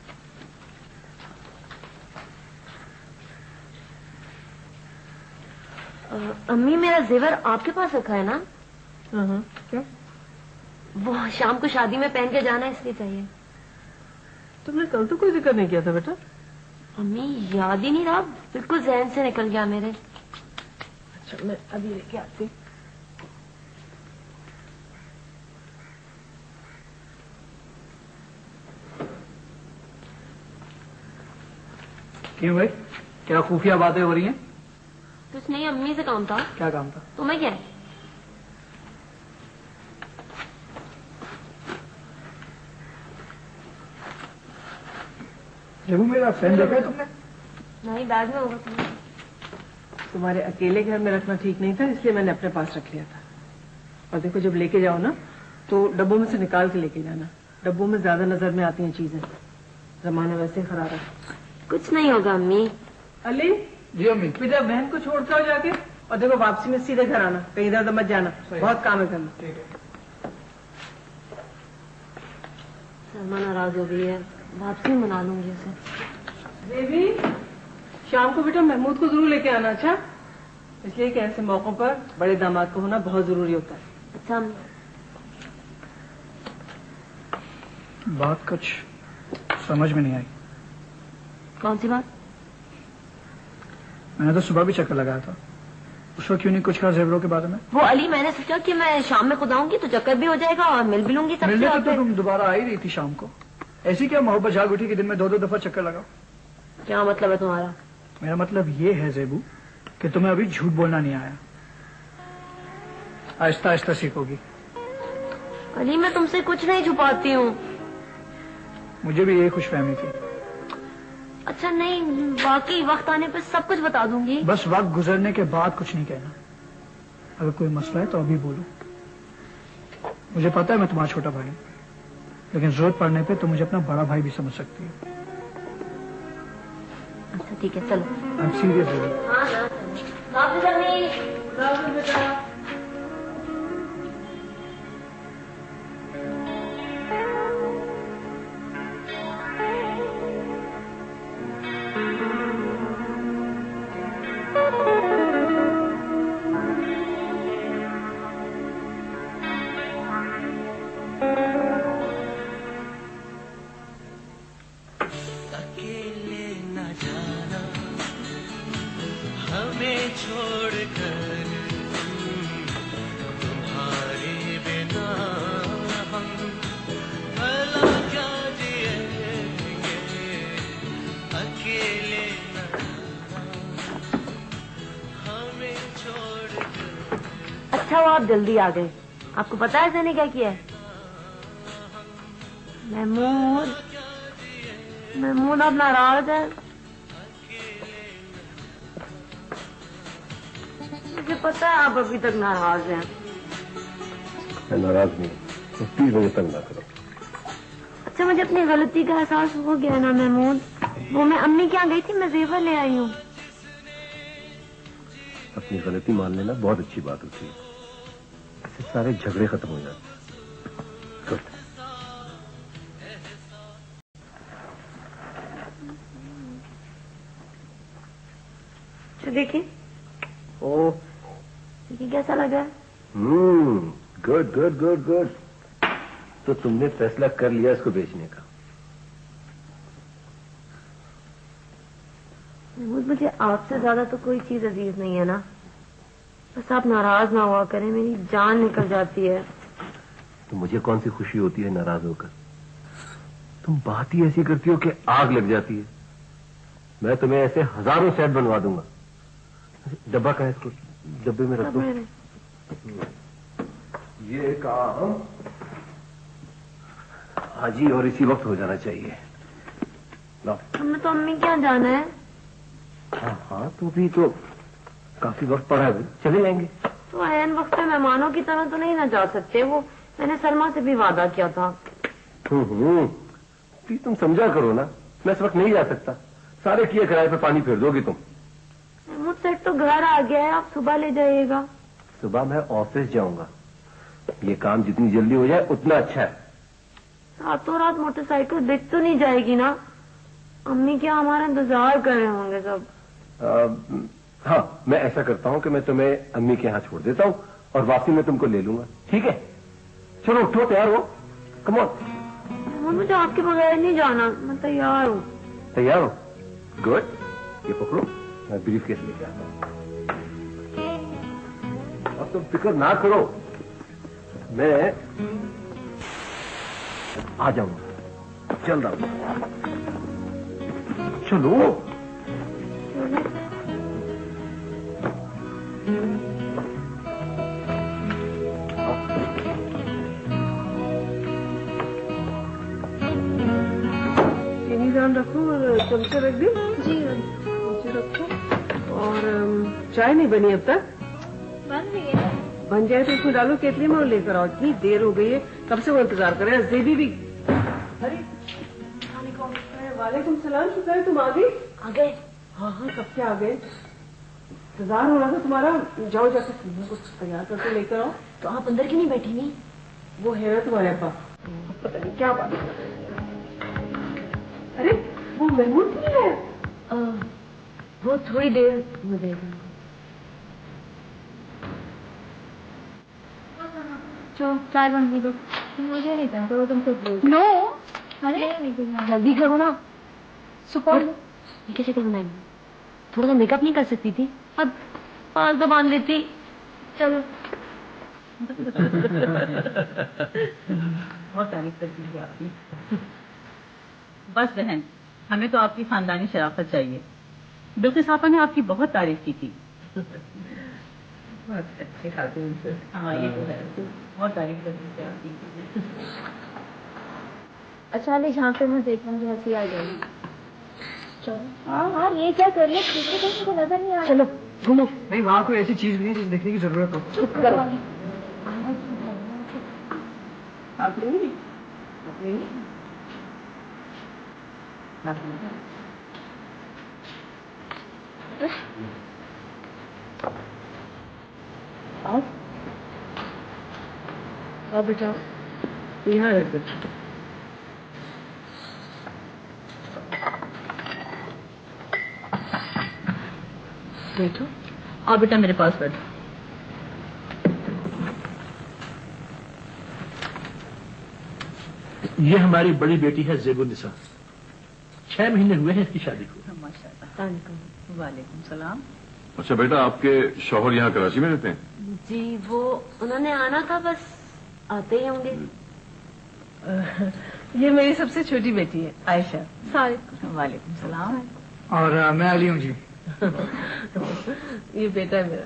अम्मी, मेरा जेवर आपके पास रखा है ना? क्या? वो शाम को शादी में पहन के जाना इसलिए चाहिए। तुमने कल तो कोई जिक्र नहीं किया था बेटा। अम्मी याद ही नहीं रहा, बिल्कुल जहन से निकल गया मेरे। अच्छा मैं अभी लेके आती। क्यों भाई, क्या खुफिया बातें हो रही हैं? कुछ नहीं, अम्मी से काम था। क्या काम था? तुम्हें क्या है? जब मेरा पेन देखा है तुमने? नहीं, बैग में होगा। तुम्हारे अकेले घर में रखना ठीक नहीं था, इसलिए मैंने अपने पास रख लिया था। और देखो जब लेके जाओ ना तो डब्बों में से निकाल के लेके जाना। डब्बों में ज्यादा नजर में आती हैं चीजें, जमाना वैसे खराब है। कुछ नहीं होगा अम्मी। अली। जी अम्मी। बेटा बहन को छोड़ता हो जाके, और देखो वापसी में सीधे घर आना, कहीं इधर उधर मत जाना, बहुत काम है करना। ठीक है। सलमा नाराज हो गई है, वापसी में मना लूंगी उसे। बेबी शाम को बेटा महमूद को जरूर लेके आना। अच्छा, इसलिए कि ऐसे मौकों पर बड़े दामाद को होना बहुत जरूरी होता है। अच्छा बात कुछ समझ में नहीं आई। कौन सी बात? मैंने तो सुबह भी चक्कर लगाया था, उस वक्त क्यों नहीं कुछ कहा जेवरों के बारे में? वो अली, मैंने सोचा कि मैं शाम में खुद आऊंगी तो चक्कर भी हो जाएगा और मिल भी लूंगी सबसे। मिलने तो तुम दोबारा आ ही रही थी शाम को, ऐसी क्या मोहब्बत जाग उठी कि दिन में 2-2 दफा चक्कर लगाओ? क्या मतलब है तुम्हारा? मेरा मतलब ये है जेबू कि तुम्हें अभी झूठ बोलना नहीं आया, आहिस्ता आहिस्ता सीखोगी। अली मैं तुमसे कुछ नहीं छुपाती हूँ। मुझे भी यही खुशफहमी थी। अच्छा नहीं, वाकई वक्त आने पर सब कुछ बता दूंगी। बस वक्त गुजरने के बाद कुछ नहीं कहना। अगर कोई मसला है तो अभी बोलो। मुझे पता है मैं तुम्हारा छोटा भाई हूं, लेकिन जरूरत पड़ने पे तो मुझे अपना बड़ा भाई भी समझ सकती है। अच्छा ठीक है, चलो। I am serious. हाँ बेटा। अच्छा वो आप जल्दी आ गए। आपको पता है इसने क्या किया है? महमूद महमूद अब नाराज है। मुझे पता है आप अभी तक नाराज हैं। मैं नाराज नहीं, तो प्लीज मुझे तंग ना करो। अच्छा, मुझे अपनी गलती का एहसास हो गया ना महमूद। वो मैं अम्मी के यहाँ गई थी, मैं जेवर ले आई हूँ। अपनी गलती मान लेना बहुत अच्छी बात होती है, इससे सारे झगड़े खत्म हो जाते हैं। गुड। अच्छा देखिए, ओ देखिए कैसा लगा। Good good good good. तो तुमने फैसला कर लिया इसको बेचने का? मुझे आपसे ज्यादा तो कोई चीज अजीज नहीं है ना। बस आप नाराज ना हुआ करें, मेरी जान निकल जाती है। तो मुझे कौन सी खुशी होती है नाराज होकर? तुम बात ही ऐसी करती हो कि आग लग जाती है। मैं तुम्हें ऐसे हजारों सेट बनवा दूंगा। डब्बा का है, इसको डब्बे में रख दो। ये काम आज ही और इसी वक्त हो जाना चाहिए। लो। हमें तो अम्मी क्या जाना है। हाँ, तो भी तो काफी वक्त पड़ा है, चले जाएंगे। तो ऐन वक्त पे मेहमानों की तरह तो नहीं ना जा सकते। वो मैंने सलमा से भी वादा किया था। प्लीज तुम समझा करो ना, मैं इस वक्त नहीं जा सकता। सारे किए किराए पे पानी फेर दोगी तुम। मुझसे तो घर आ गया है, आप सुबह ले जाइएगा। सुबह मैं ऑफिस जाऊंगा। ये काम जितनी जल्दी हो जाए उतना अच्छा है। रातों रात मोटरसाइकिल बिक तो नहीं जाएगी ना? अम्मी क्या हमारा इंतजार कर रहे होंगे सब। हाँ, मैं ऐसा करता हूँ कि मैं तुम्हें अम्मी के यहाँ छोड़ देता हूँ और वापसी में तुमको ले लूंगा। ठीक है, चलो उठो, तैयार हो। Come on. मुझे आपके बगैर नहीं जाना, मैं तैयार हूँ। तैयार हो? गुड। ये पकड़ो, मैं ब्रीफ केस लेके आता हूँ। अब तुम फिक्र ना करो, मैं आ जाऊंगा। चल रहा हूँ। चलो। चीनी ध्यान रखो और चमचे रख दी। जी चमचे रखो। और चाय नहीं बनी अब तक? बन रही है। बन जाए तो उसमें डालो केतली में और लेकर आओ। इतनी देर हो गई है, कब से वो इंतजार कर रहे हैं। जेबी भी। अरे वालेकुम सलाम, शुक्र है तुम आ गई। आ गए? हाँ हाँ, कब से आ गए। इंतजार हो रहा था तुम्हारा। जाओ जाकर कुछ तैयार करके लेकर आओ। तो आप अंदर क्यों नहीं बैठेंगी? वो है ना तुम्हारे पास, पता नहीं क्या बात है। अरे वो महमूद नहीं है? वो थोड़ी देर में देगा। चलो चाय बन दो। मुझे नहीं था, तो तुम खुद नो। अरे जल्दी करो ना। सुपर कैसे कर बनाएंगे? थोड़ा सा मेकअप नहीं कर सकती थी? अब पास तो बांध देती। चलो। बहुत तारीफ करती है आपकी। बस बहन, हमें तो आपकी खानदानी शराफत चाहिए। बिल्किस आपा ने आपकी बहुत तारीफ की थी। बहुत अच्छे खाते हैं। हाँ ये तो है, बहुत तारीफ करती थी आपकी। अच्छा ले, यहाँ पे मैं देखना, मुझे हंसी आ जाएगी। चलो। हाँ ये क्या कर रहे हैं? मुझे नजर नहीं आ रहा। चलो घूमो। नहीं, वहाँ कोई ऐसी चीज भी नहीं जिसे देखने की जरूरत हो। चुप करो। आप लेंगी? आओ बेटा, यहाँ रख दो। बैठो। आओ बेटा मेरे पास बैठो। ये हमारी बड़ी बेटी है ज़ेबुन्निसा। 6 महीने हुए हैं इसकी शादी को। माशाअल्लाह। वालेकुम सलाम। अच्छा बेटा, आपके शौहर यहाँ कराची में रहते हैं? जी वो उन्होंने आना था, बस आते ही होंगे। ये मेरी सबसे छोटी बेटी है आयशा। वालेकुम सलाम। और मैं अली हूँ जी। ये बेटा है मेरा।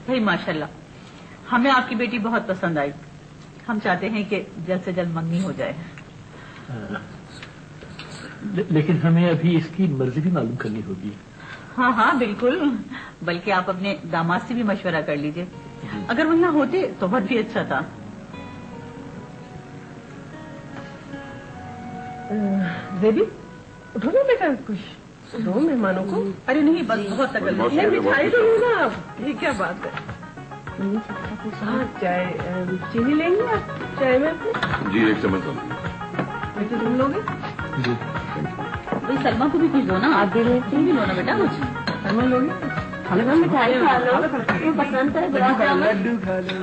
भाई माशाल्लाह, हमें आपकी बेटी बहुत पसंद आई। हम चाहते हैं कि जल्द से जल्द मंगनी हो जाए। लेकिन हमें अभी इसकी मर्जी भी मालूम करनी होगी। हाँ हाँ बिल्कुल, बल्कि आप अपने दामाद से भी मशवरा कर लीजिए। अगर वो ना होते तो बहुत भी अच्छा था। बेबी उठो ना बेटा, कुछ दो मेहमानों को। अरे नहीं, बस बहुत तकल नहीं, मिठाई तो लो ना आप। ये क्या बात है? हाँ, चाय चीनी लेंगे आप चाय में अपने? जी 1 चम्मच। बेटे तुम लोगे? जी। भाई सलमा को भी कुछ दो ना। आप भी लो ना बेटा कुछ। सलमा लोगे? मिठाई खा लो, पसंद है गुलाब जामुन। लड्डू खा लो।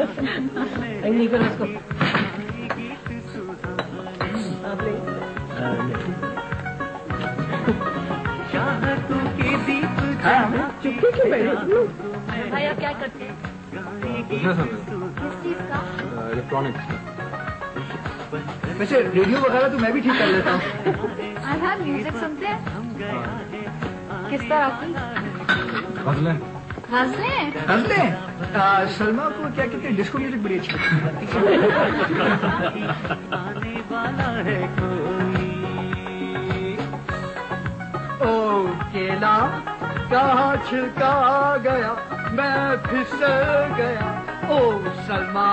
नहीं करो उसको। आप ले। चुप्पी क्यों बैठे? भाई आप क्या करते हैं? किस चीज का? इलेक्ट्रॉनिक्स। वैसे रेडियो वगैरह तो मैं भी ठीक कर लेता हूँ। हाँ म्यूजिक सुनते हैं? किस तरह की? गजलें। गजलें? गजलें? सलमा को क्या कहते हैं, डिस्को म्यूजिक बड़ी अच्छी लगती है। ओ केला कहाँ छिलका गया, मैं फिसल गया। ओ सलमा,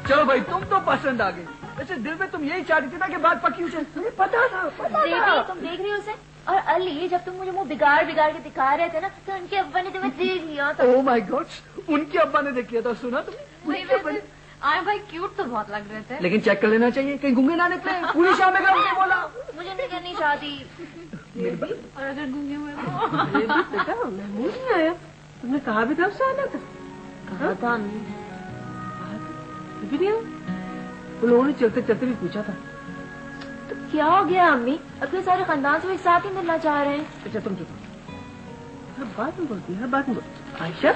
चलो भाई तुम तो पसंद आ गई। वैसे दिल में तुम यही चाहती थी ना कि बात पक्की उसे। तुम्हें पता था, पता था। तुम देख रही हो उसे? और अली जब तुम मुझे मुंह बिगाड़ बिगाड़ के दिखा रहे थे ना, तो उनके अब्बा ने तुम्हें देख लिया था। ओह माय गॉड, उनके अब्बा ने देख लिया था, सुना तुमने? आए भाई क्यूट तो बहुत लग रहे थे। लेकिन चेक कर लेना चाहिए कहीं गूंगे ना निकले। पूरी शाम में हमने बोला मुझे नहीं करनी शादी। और अगर गूंगे हुए बेटा महमूद नहीं आया? तुमने कहा भी था उससे आना था। कहा था भी नहीं आया? उन लोगों ने चलते चलते भी पूछा था। तो क्या हो गया अम्मी, अपने सारे खानदान से एक साथ ही मिलना चाह रहे हैं। अच्छा तुम चुप, हर बात में बोलती है, हर बात में बोलती। आयशा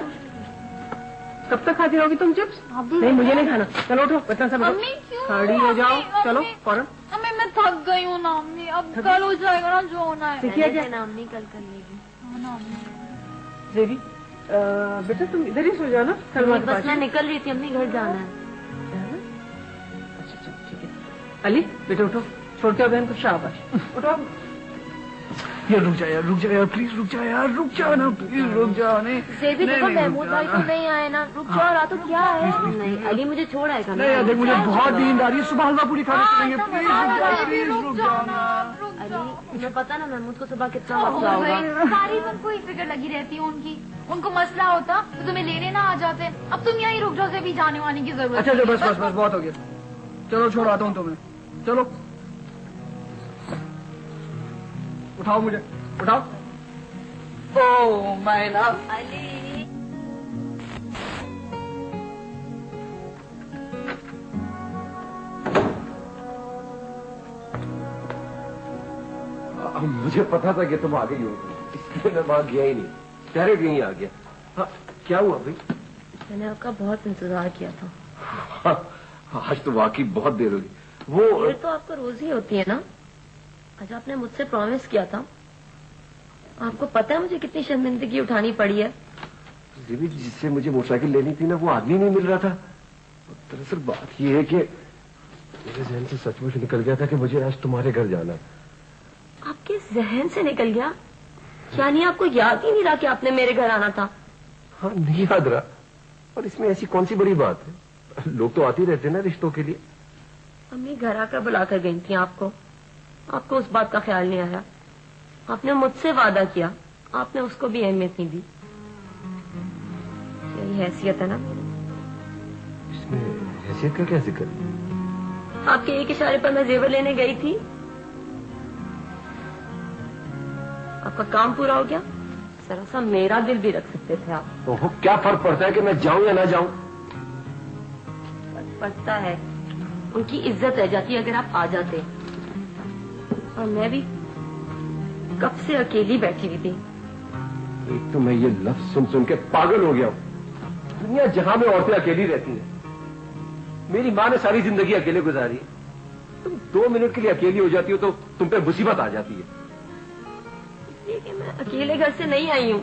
कब तक खाती रहोगी तुम चिप्स? नहीं मुझे नहीं खाना। चलो उठो, इतना सब साड़ी हो जाओ, चलो फौरन। अम्मी मैं थक गई हूँ ना अम्मी, अब कल हो जाएगा ना जो होना है। ना अम्मी कल कर लेगी। देवी बेटा तुम इधर ही सो जाओ ना, सलमा के बस पास। मैं निकल रही थी अम्मी, घर जाना है। अच्छा ठीक है। अली बेटा उठो, छोड़ के बहन को शाबाश। उठो यार, रुक जा यार, रुक जा यार, प्लीज रुक जा यार, रुक जा ना, प्लीज रुक जा। नहीं सेबी देखो महमूद भाई तो नहीं आए ना, रुक जाओ। रात तो क्या है? नहीं अली मुझे छोड़ आएगा। नहीं यार, मुझे बहुत नींद आ रही है, सुबह हलवा पूरी खाने चलेंगे। प्लीज रुक जाओ ना। अली तुम्हें पता ना महमूद को सुबह कितना मसला होगा। सारी तुमको ही फिक्र लगी रहती है उनकी। उनको मसला होता तो तुम्हें लेने ना आ जाते। अब तुम यहीं रुक जाओ, से भी जाने वाने की जरूरत। अच्छा बस बस बस बहुत हो गया, चलो छोड़ आता हूँ तुम्हें। चलो उठाओ मुझे, उठाओ। Oh my love. अली मुझे पता था कि तुम आ गई हो, इसलिए मैं वहां गया ही नहीं, डायरेक्ट यहीं आ गया। हाँ, क्या हुआ भाई? मैंने आपका बहुत इंतजार किया था। हाँ, आज तो वाकई बहुत देर होगी। वो देर तो आपको रोज ही होती है ना। आज आपने मुझसे प्रॉमिस किया था। आपको पता है मुझे कितनी शर्मिंदगी उठानी पड़ी है। जिससे मुझे मोटरसाइकिल लेनी थी ना, वो आदमी नहीं मिल रहा था। दरअसल बात ये है कि मेरे जहन से सचमुच निकल गया था कि मुझे आज तुम्हारे घर जाना। आपके जहन से निकल गया? यानी आपको याद ही नहीं रहा कि आपने मेरे घर आना था? हाँ नहीं याद रहा, और इसमें ऐसी कौन सी बड़ी बात है, लोग तो आते रहते हैं ना रिश्तों के लिए। अम्मी घर आकर बुलाकर गई थी आपको, आपको उस बात का ख्याल नहीं आया। आपने मुझसे वादा किया, आपने उसको भी अहमियत नहीं दी। यही हैसियत है ना। इसमें हैसियत का क्या जिक्र? आपके एक इशारे पर मैं जेवर लेने गई थी, आपका काम पूरा हो गया। जरा सा मेरा दिल भी रख सकते थे आप। तो क्या फर्क पड़ता है कि मैं जाऊं या ना जाऊं? फर्क पड़ता है, उनकी इज्जत रह जाती अगर आप आ जाते। और मैं भी कब से अकेली बैठी हुई थी। एक तो मैं ये लफ्ज सुन सुन के पागल हो गया हूं। दुनिया जहां में औरतें अकेली रहती हैं, मेरी माँ ने सारी जिंदगी अकेले गुजारी है। तुम 2 मिनट के लिए अकेली हो जाती हो तो तुम पे मुसीबत आ जाती है। इसलिए कि मैं अकेले घर से नहीं आई हूँ,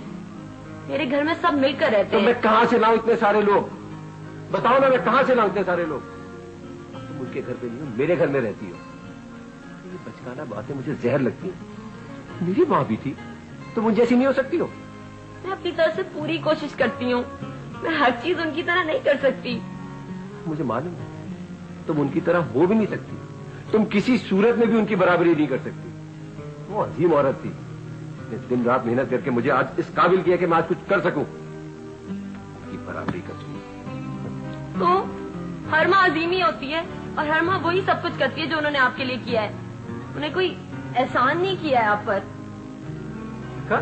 मेरे घर में सब मिलकर रहते हैं। तो मैं कहां से लाऊं इतने सारे लोग? बताओ ना, मैं कहां से लाऊं इतने सारे लोग? तुम उनके घर पे नहीं हो, मेरे घर में रहती हो। ये बचकाना बातें मुझे जहर लगती हैं। मेरी माँ भी थी, तुम उन जैसी नहीं हो सकती हो। मैं अपनी तरफ से पूरी कोशिश करती हूँ, मैं हर चीज उनकी तरह नहीं कर सकती। मुझे मालूम है तुम उनकी तरह हो भी नहीं सकती, तुम किसी सूरत में भी उनकी बराबरी नहीं कर सकती। वो अजीम औरत थी, जिसने दिन रात मेहनत करके मुझे आज इस काबिल किया कि मैं आज कुछ कर सकूं। उनकी बराबरी कर सकूं। तो हर माँ अजीम ही होती है और हर माँ वही सब कुछ करती है जो उन्होंने आपके लिए किया है। उन्हें कोई एहसान नहीं किया है आप पर। देखा?